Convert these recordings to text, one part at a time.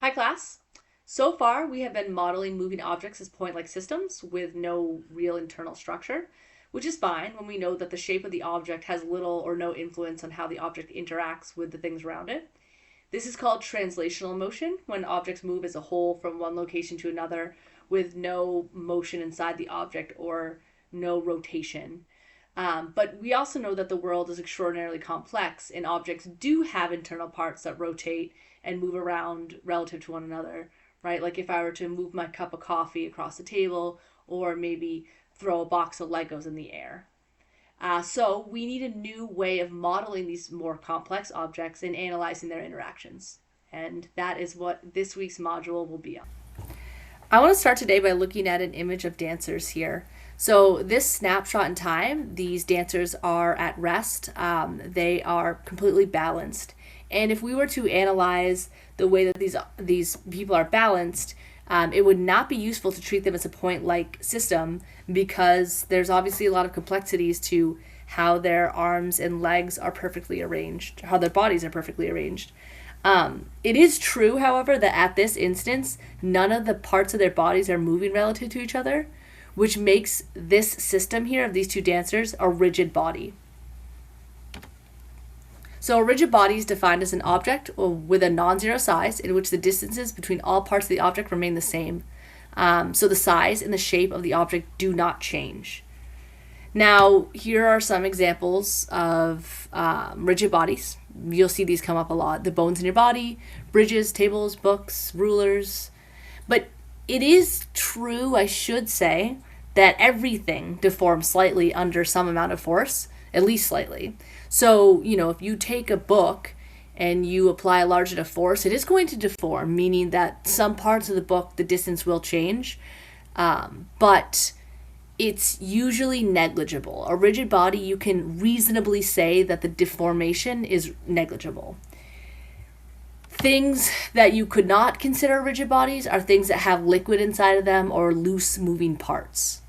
Hi, class. So far, we have been modeling moving objects as point-like systems with no real internal structure, which is fine when we know that the shape of the object has little or no influence on how the object interacts with the things around it. This is called translational motion, when objects move as a whole from one location to another with no motion inside the object or no rotation. But we also know that the world is extraordinarily complex, and objects do have internal parts that rotate and move around relative to one another, right? Like if I were to move my cup of coffee across the table, or maybe throw a box of Legos in the air. So we need a new way of modeling these more complex objects and analyzing their interactions. And that is what this week's module will be on. I want to start today by looking at an image of dancers here. So this snapshot in time, these dancers are at rest. They are completely balanced. And if we were to analyze the way that these people are balanced, it would not be useful to treat them as a point-like system because there's obviously a lot of complexities to how their arms and legs are perfectly arranged, how their bodies are perfectly arranged. It is true, however, that at this instance, none of the parts of their bodies are moving relative to each other, which makes this system here of these two dancers a rigid body. So a rigid body is defined as an object with a non-zero size in which the distances between all parts of the object remain the same. So the size and the shape of the object do not change. Now, here are some examples of rigid bodies. You'll see these come up a lot. The bones in your body, bridges, tables, books, rulers. But it is true, I should say, that everything deforms slightly under some amount of force, at least slightly. So, if you take a book and you apply a large enough force, it is going to deform, meaning that some parts of the book, the distance will change. But it's usually negligible. A rigid body, you can reasonably say that the deformation is negligible. Things that you could not consider rigid bodies are things that have liquid inside of them or loose moving parts.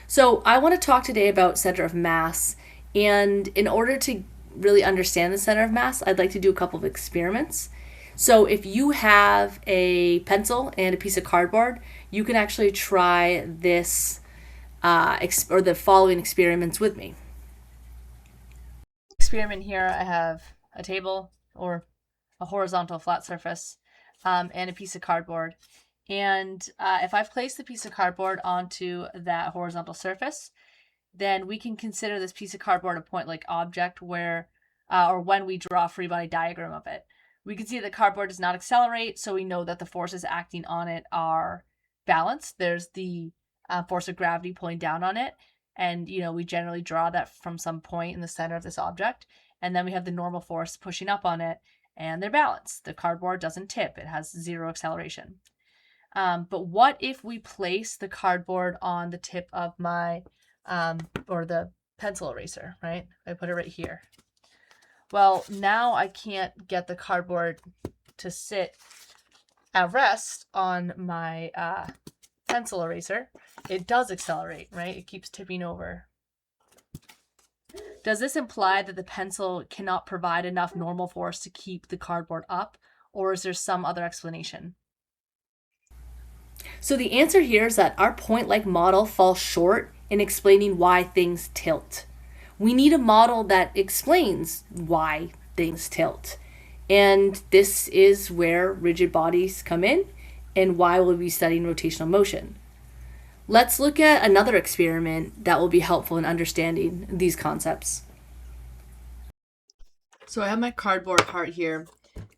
So I want to talk today about center of mass, and in order to really understand the center of mass, I'd like to do a couple of experiments. So if you have a pencil and a piece of cardboard, you can actually try this or the following experiments with me. Experiment here, I have a table or a horizontal flat surface and a piece of cardboard. And if I've placed the piece of cardboard onto that horizontal surface, then we can consider this piece of cardboard a point-like object where, or when we draw a free body diagram of it. We can see that cardboard does not accelerate, so we know that the forces acting on it are balanced. There's the force of gravity pulling down on it, and we generally draw that from some point in the center of this object. And then we have the normal force pushing up on it, and they're balanced. The cardboard doesn't tip. It has zero acceleration. But what if we place the cardboard on the tip of my, or the pencil eraser, right? I put it right here. Well, now I can't get the cardboard to sit at rest on my pencil eraser. It does accelerate, right? It keeps tipping over. Does this imply that the pencil cannot provide enough normal force to keep the cardboard up, or is there some other explanation? So the answer here is that our point-like model falls short in explaining why things tilt. We need a model that explains why things tilt. And this is where rigid bodies come in and why we'll be studying rotational motion. Let's look at another experiment that will be helpful in understanding these concepts. So I have my cardboard heart here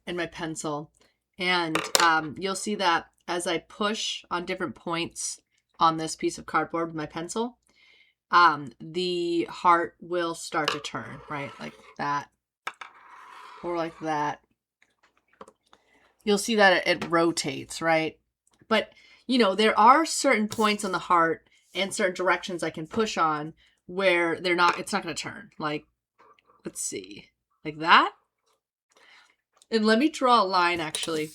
and my pencil, and you'll see that as I push on different points on this piece of cardboard with my pencil, the heart will start to turn, right? Like that, or like that. You'll see that it rotates, right? But, there are certain points on the heart and certain directions I can push on where it's not going to turn. Like, let's see, like that. And let me draw a line actually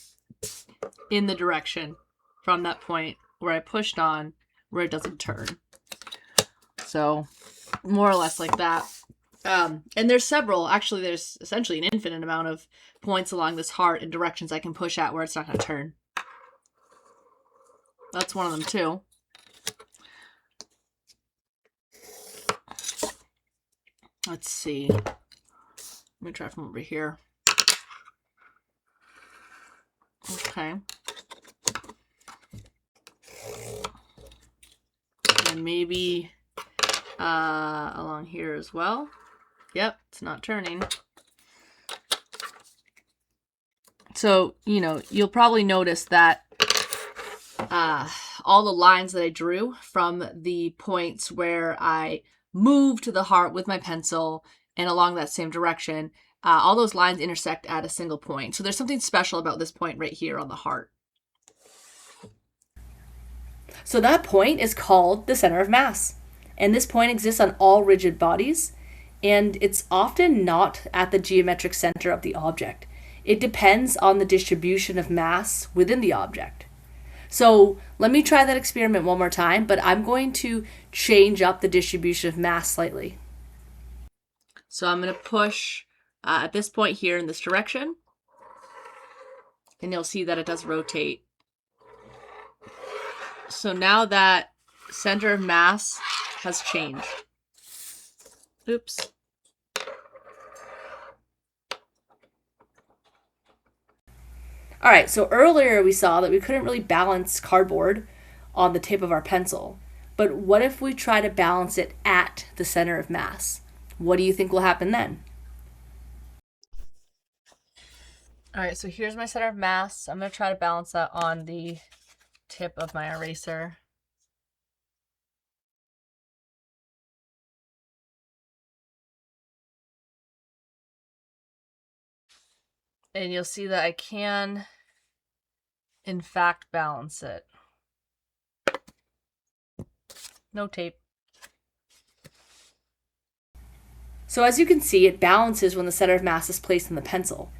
in the direction from that point where I pushed on where it doesn't turn. So more or less like that. And there's several, actually there's essentially an infinite amount of points along this heart and directions I can push at where it's not going to turn. That's one of them too. Let's see. Let me try from over here. Okay. And maybe along here as well. Yep, it's not turning. So, you'll probably notice that all the lines that I drew from the points where I moved the heart with my pencil and along that same direction, all those lines intersect at a single point. So there's something special about this point right here on the heart. So that point is called the center of mass. And this point exists on all rigid bodies, and it's often not at the geometric center of the object. It depends on the distribution of mass within the object. So let me try that experiment one more time, but I'm going to change up the distribution of mass slightly. So I'm going to push at this point here in this direction, and you'll see that it does rotate. So now that center of mass has changed. Oops. All right, so earlier we saw that we couldn't really balance cardboard on the tip of our pencil. But what if we try to balance it at the center of mass? What do you think will happen then? All right, so here's my center of mass. I'm going to try to balance that on the tip of my eraser. And you'll see that I can, in fact, balance it. No tape. So as you can see, it balances when the center of mass is placed on the pencil.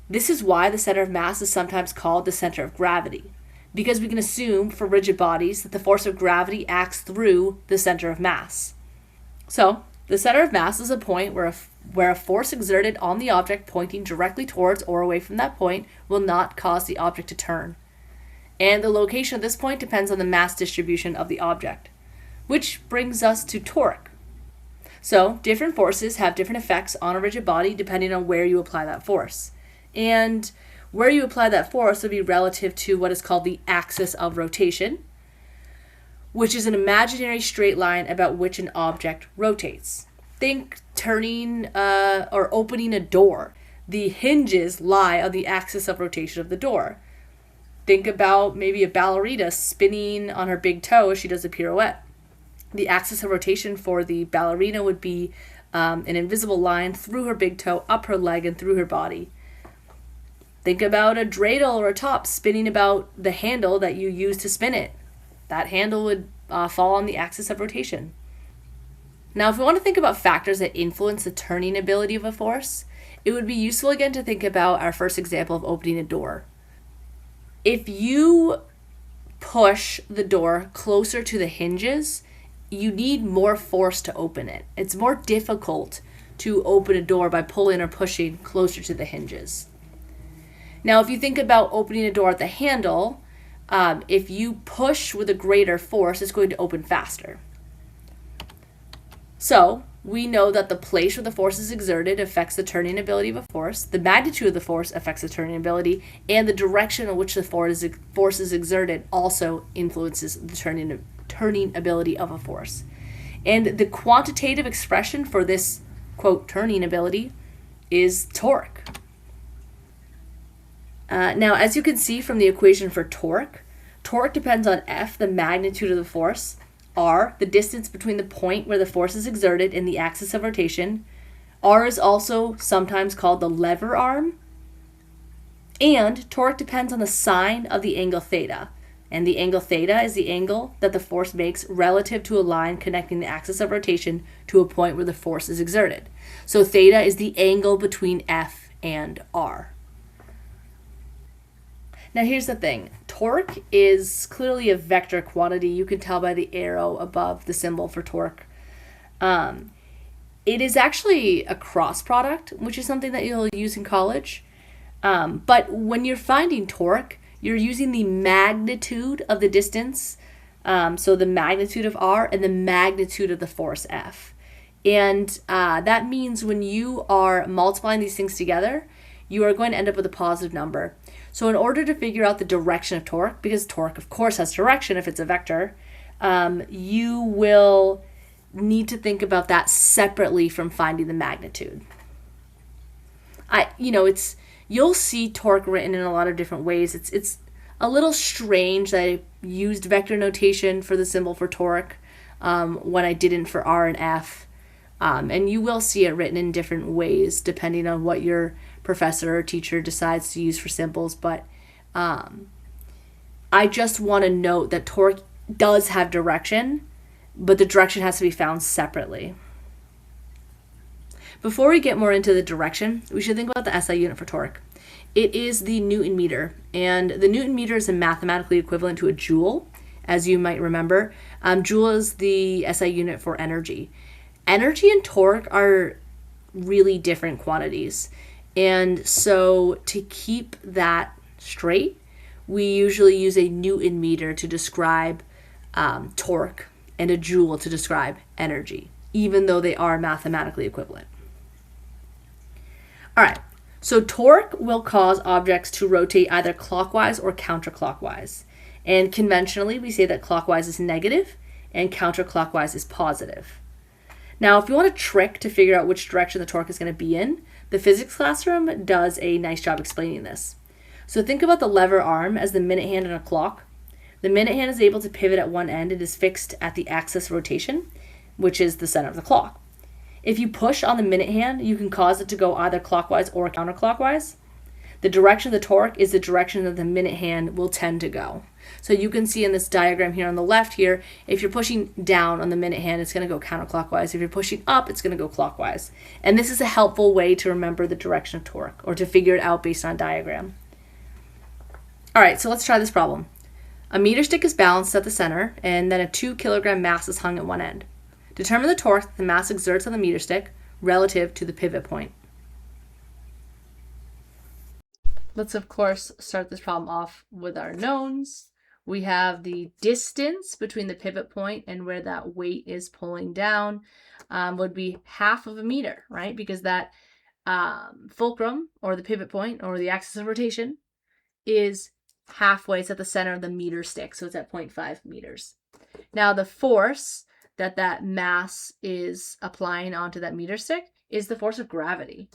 This is why the center of mass is sometimes called the center of gravity, because we can assume for rigid bodies that the force of gravity acts through the center of mass. So the center of mass is a point where a force exerted on the object pointing directly towards or away from that point will not cause the object to turn. And the location of this point depends on the mass distribution of the object, which brings us to torque. So different forces have different effects on a rigid body depending on where you apply that force. And where you apply that force will be relative to what is called the axis of rotation, which is an imaginary straight line about which an object rotates. Think turning or opening a door. The hinges lie on the axis of rotation of the door. Think about maybe a ballerina spinning on her big toe as she does a pirouette. The axis of rotation for the ballerina would be an invisible line through her big toe, up her leg, and through her body. Think about a dreidel or a top spinning about the handle that you use to spin it. That handle would fall on the axis of rotation. Now, if we want to think about factors that influence the turning ability of a force, it would be useful again to think about our first example of opening a door. If you push the door closer to the hinges, you need more force to open it. It's more difficult to open a door by pulling or pushing closer to the hinges. Now, if you think about opening a door at the handle, if you push with a greater force, it's going to open faster. So we know that the place where the force is exerted affects the turning ability of a force, the magnitude of the force affects the turning ability, and the direction in which the force is exerted also influences the turning ability of a force. And the quantitative expression for this, quote, turning ability is torque. Now, as you can see from the equation for torque depends on F, the magnitude of the force, R, the distance between the point where the force is exerted and the axis of rotation. R is also sometimes called the lever arm. And torque depends on the sine of the angle theta. And the angle theta is the angle that the force makes relative to a line connecting the axis of rotation to a point where the force is exerted. So theta is the angle between F and R. Now here's the thing. Torque is clearly a vector quantity. You can tell by the arrow above the symbol for torque. It is actually a cross product, which is something that you'll use in college. But when you're finding torque, you're using the magnitude of the distance, so the magnitude of R and the magnitude of the force F. And that means when you are multiplying these things together, you are going to end up with a positive number. So in order to figure out the direction of torque, because torque of course has direction if it's a vector, you will need to think about that separately from finding the magnitude. It's you'll see torque written in a lot of different ways. It's a little strange that I used vector notation for the symbol for torque when I didn't for R and F. And you will see it written in different ways depending on what your professor or teacher decides to use for symbols. But I just want to note that torque does have direction, but the direction has to be found separately. Before we get more into the direction, we should think about the SI unit for torque. It is the Newton meter, and the Newton meter is mathematically equivalent to a joule, as you might remember. Joule is the SI unit for energy. Energy and torque are really different quantities, and so to keep that straight, we usually use a Newton meter to describe torque and a joule to describe energy, even though they are mathematically equivalent. All right, so torque will cause objects to rotate either clockwise or counterclockwise. And conventionally, we say that clockwise is negative and counterclockwise is positive. Now, if you want a trick to figure out which direction the torque is going to be in, the physics classroom does a nice job explaining this. So think about the lever arm as the minute hand in a clock. The minute hand is able to pivot at one end and is fixed at the axis of rotation, which is the center of the clock. If you push on the minute hand, you can cause it to go either clockwise or counterclockwise. The direction of the torque is the direction that the minute hand will tend to go. So you can see in this diagram here on the left here, if you're pushing down on the minute hand, it's going to go counterclockwise. If you're pushing up, it's going to go clockwise. And this is a helpful way to remember the direction of torque or to figure it out based on a diagram. All right, so let's try this problem. A meter stick is balanced at the center, and then a 2 kilogram mass is hung at one end. Determine the torque that the mass exerts on the meter stick relative to the pivot point. Let's, of course, start this problem off with our knowns. We have the distance between the pivot point and where that weight is pulling down would be half of a meter, right? Because that fulcrum, or the pivot point, or the axis of rotation, is halfway. It's at the center of the meter stick, so it's at 0.5 meters. Now, the force that mass is applying onto that meter stick is the force of gravity.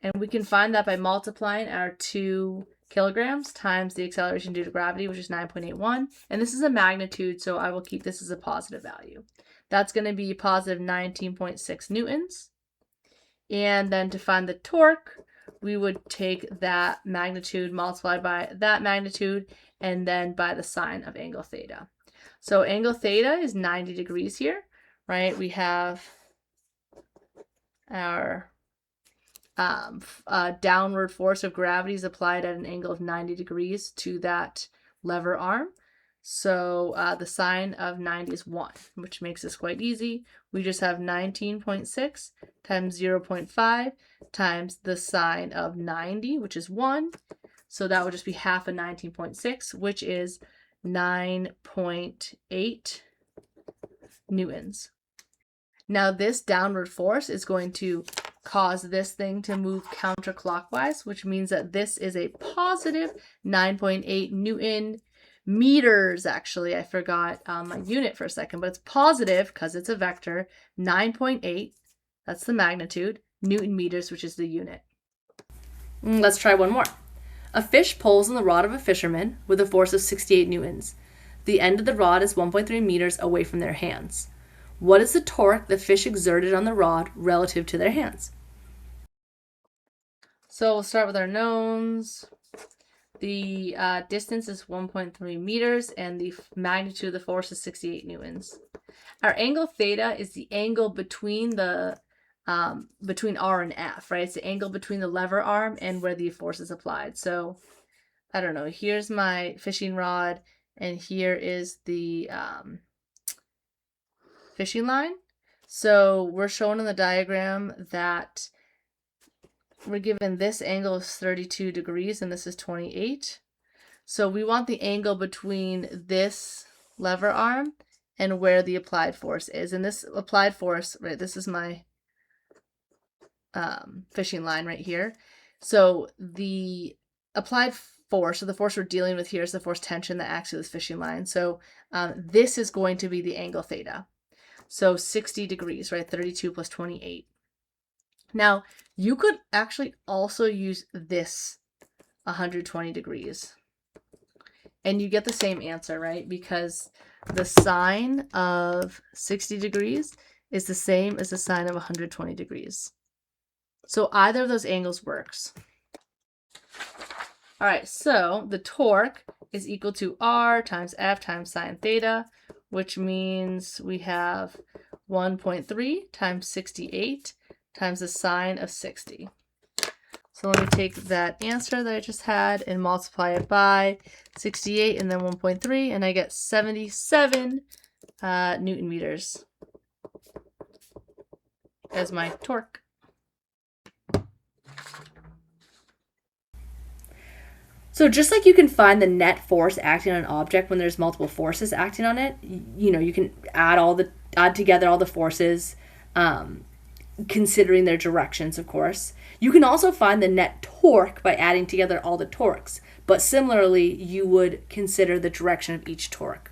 And we can find that by multiplying our 2 kilograms times the acceleration due to gravity, which is 9.81. And this is a magnitude, so I will keep this as a positive value. That's going to be positive 19.6 newtons. And then to find the torque, we would take that magnitude multiplied by that magnitude and then by the sine of angle theta. So angle theta is 90 degrees here, right? We have our downward force of gravity is applied at an angle of 90 degrees to that lever arm. So the sine of 90 is 1, which makes this quite easy. We just have 19.6 times 0.5 times the sine of 90, which is 1. So that would just be half of 19.6, which is 9.8 newtons. Now this downward force is going to cause this thing to move counterclockwise, which means that this is a positive 9.8 Newton meters. Actually, I forgot my unit for a second, but it's positive because it's a vector. 9.8, that's the magnitude, Newton meters, which is the unit. Let's try one more. A fish pulls on the rod of a fisherman with a force of 68 newtons. The end of the rod is 1.3 meters away from their hands. What is the torque the fish exerted on the rod relative to their hands? So we'll start with our knowns. The distance is 1.3 meters and the magnitude of the force is 68 newtons. Our angle theta is the angle between the between R and F, right? It's the angle between the lever arm and where the force is applied. So I don't know, here's my fishing rod and here is the fishing line. So we're shown in the diagram that we're given this angle is 32 degrees and this is 28. So we want the angle between this lever arm and where the applied force is. And this applied force, right, this is my fishing line right here. So the applied force, or the force we're dealing with here, is the force tension that acts with this fishing line. So this is going to be the angle theta. So 60 degrees, right? 32 plus 28. Now, you could actually also use this 120 degrees. And you get the same answer, right? Because the sine of 60 degrees is the same as the sine of 120 degrees. So either of those angles works. All right, so the torque is equal to R times F times sine theta, which means we have 1.3 times 68 times the sine of 60. So let me take that answer that I just had and multiply it by 68 and then 1.3, and I get 77 Newton meters as my torque. So just like you can find the net force acting on an object when there's multiple forces acting on it, you can add together all the forces, considering their directions, of course. You can also find the net torque by adding together all the torques, but similarly, you would consider the direction of each torque.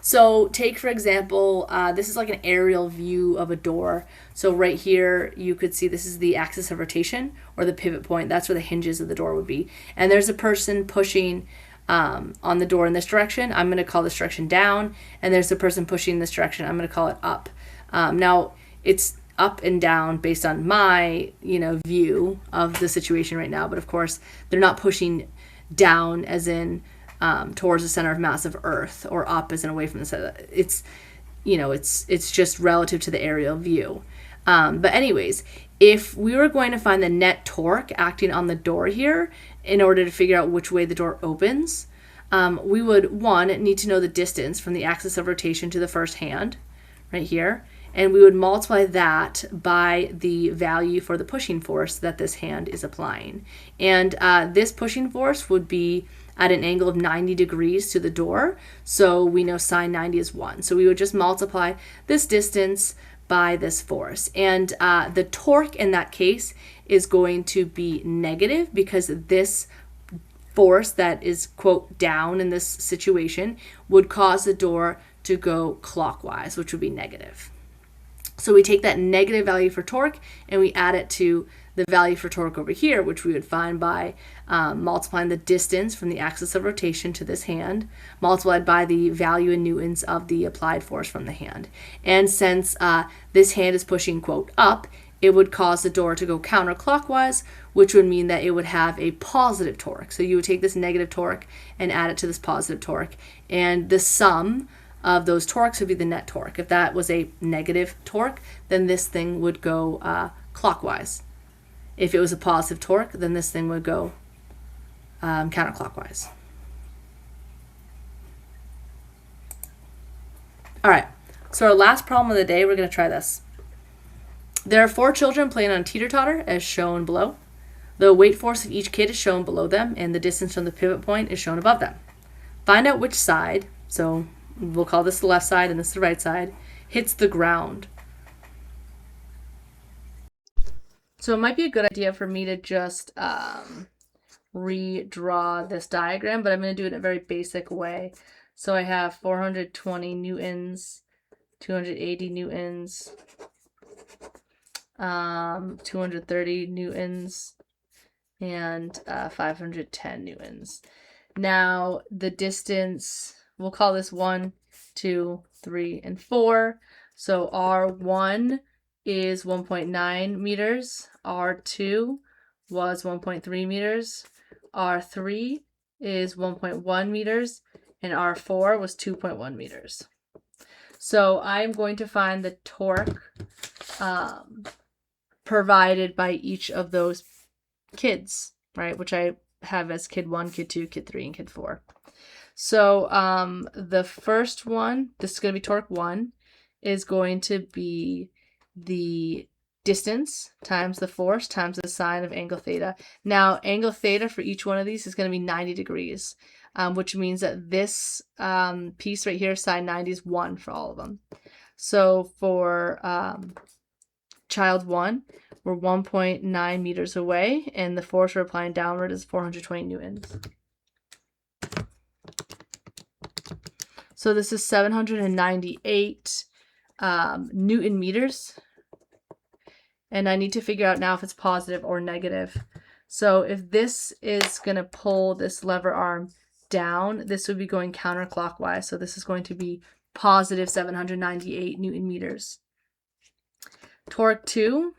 So take, for example, this is like an aerial view of a door. So right here, you could see this is the axis of rotation, or the pivot point. That's where the hinges of the door would be. And there's a person pushing on the door in this direction. I'm going to call this direction down. And there's a person pushing in this direction. I'm going to call it up. Now, it's up and down based on my, view of the situation right now. But of course, they're not pushing down as in towards the center of mass of Earth, or up as in away from the center. It's just relative to the aerial view. But anyways, if we were going to find the net torque acting on the door here in order to figure out which way the door opens, we would, one, need to know the distance from the axis of rotation to the first hand, right here. And we would multiply that by the value for the pushing force that this hand is applying. And this pushing force would be at an angle of 90 degrees to the door. So we know sine 90 is 1. So we would just multiply this distance by this force. And the torque in that case is going to be negative, because this force that is, quote, down in this situation would cause the door to go clockwise, which would be negative. So we take that negative value for torque and we add it to the value for torque over here, which we would find by multiplying the distance from the axis of rotation to this hand, multiplied by the value in newtons of the applied force from the hand. And since this hand is pushing, quote, up, it would cause the door to go counterclockwise, which would mean that it would have a positive torque. So you would take this negative torque and add it to this positive torque, and the sum of those torques would be the net torque. If that was a negative torque, then this thing would go clockwise. If it was a positive torque, then this thing would go counterclockwise. All right, so our last problem of the day, we're going to try this. There are 4 children playing on a teeter-totter, as shown below. The weight force of each kid is shown below them, and the distance from the pivot point is shown above them. Find out which side, so we'll call this the left side and this the right side, hits the ground. So it might be a good idea for me to just redraw this diagram, but I'm going to do it in a very basic way. So I have 420 newtons, 280 newtons, 230 newtons, and 510 newtons. Now the distance, we'll call this 1, 2, 3, and 4. So R1 is 1.9 meters, R2 was 1.3 meters, R3 is 1.1 meters, and R4 was 2.1 meters. So I'm going to find the torque provided by each of those kids, right? Which I have as kid 1, kid 2, kid 3, and kid 4. So the first one, this is going to be torque 1, is going to be the distance times the force times the sine of angle theta. Now, angle theta for each one of these is going to be 90 degrees, which means that this piece right here, sine 90, is 1 for all of them. So for child 1, we're 1.9 meters away, and the force we're applying downward is 420 newtons. So this is 798 Newton meters. And I need to figure out now if it's positive or negative. So if this is going to pull this lever arm down, this would be going counterclockwise. So this is going to be positive 798 Newton meters. Torque 2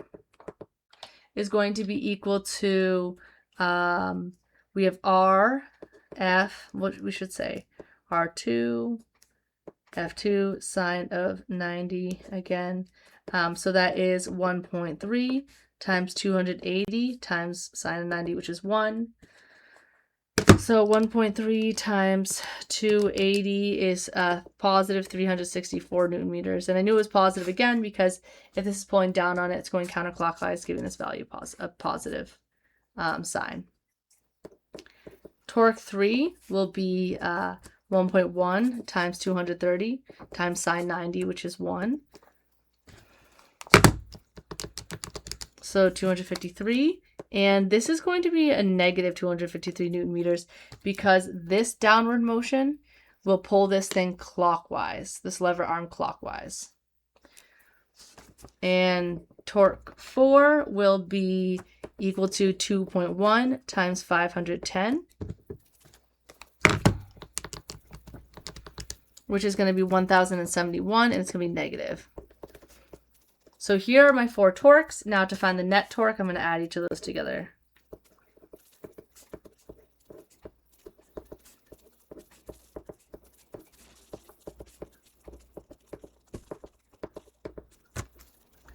is going to be equal to, we have R, F, what we should say, R2, F2, sine of 90 again. So that is 1.3 times 280 times sine of 90, which is 1. So 1.3 times 280 is positive 364 Newton meters. And I knew it was positive again because if this is pulling down on it, it's going counterclockwise, giving this value a positive sign. Torque 3 will be 1.1 times 230 times sine 90, which is 1. So 253, and this is going to be a negative 253 Newton meters because this downward motion will pull this thing clockwise, this lever arm clockwise. And torque 4 will be equal to 2.1 times 510, which is going to be 1071, and it's going to be negative. So here are my 4 torques. Now to find the net torque, I'm going to add each of those together.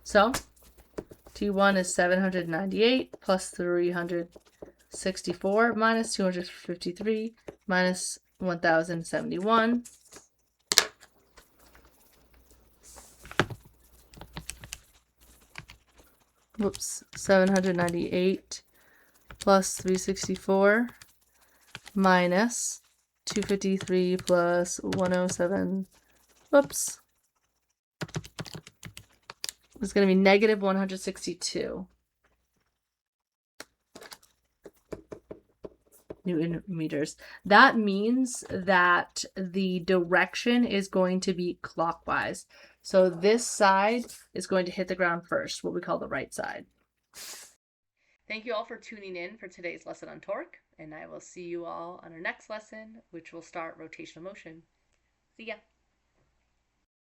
So T1 is 798 plus 364 minus 253 minus 1071. Whoops, 798 plus 364 minus 253 plus 107. Whoops. It's going to be negative 162 Newton meters. That means that the direction is going to be clockwise. So this side is going to hit the ground first, what we call the right side. Thank you all for tuning in for today's lesson on torque, and I will see you all on our next lesson, which will start rotational motion. See ya.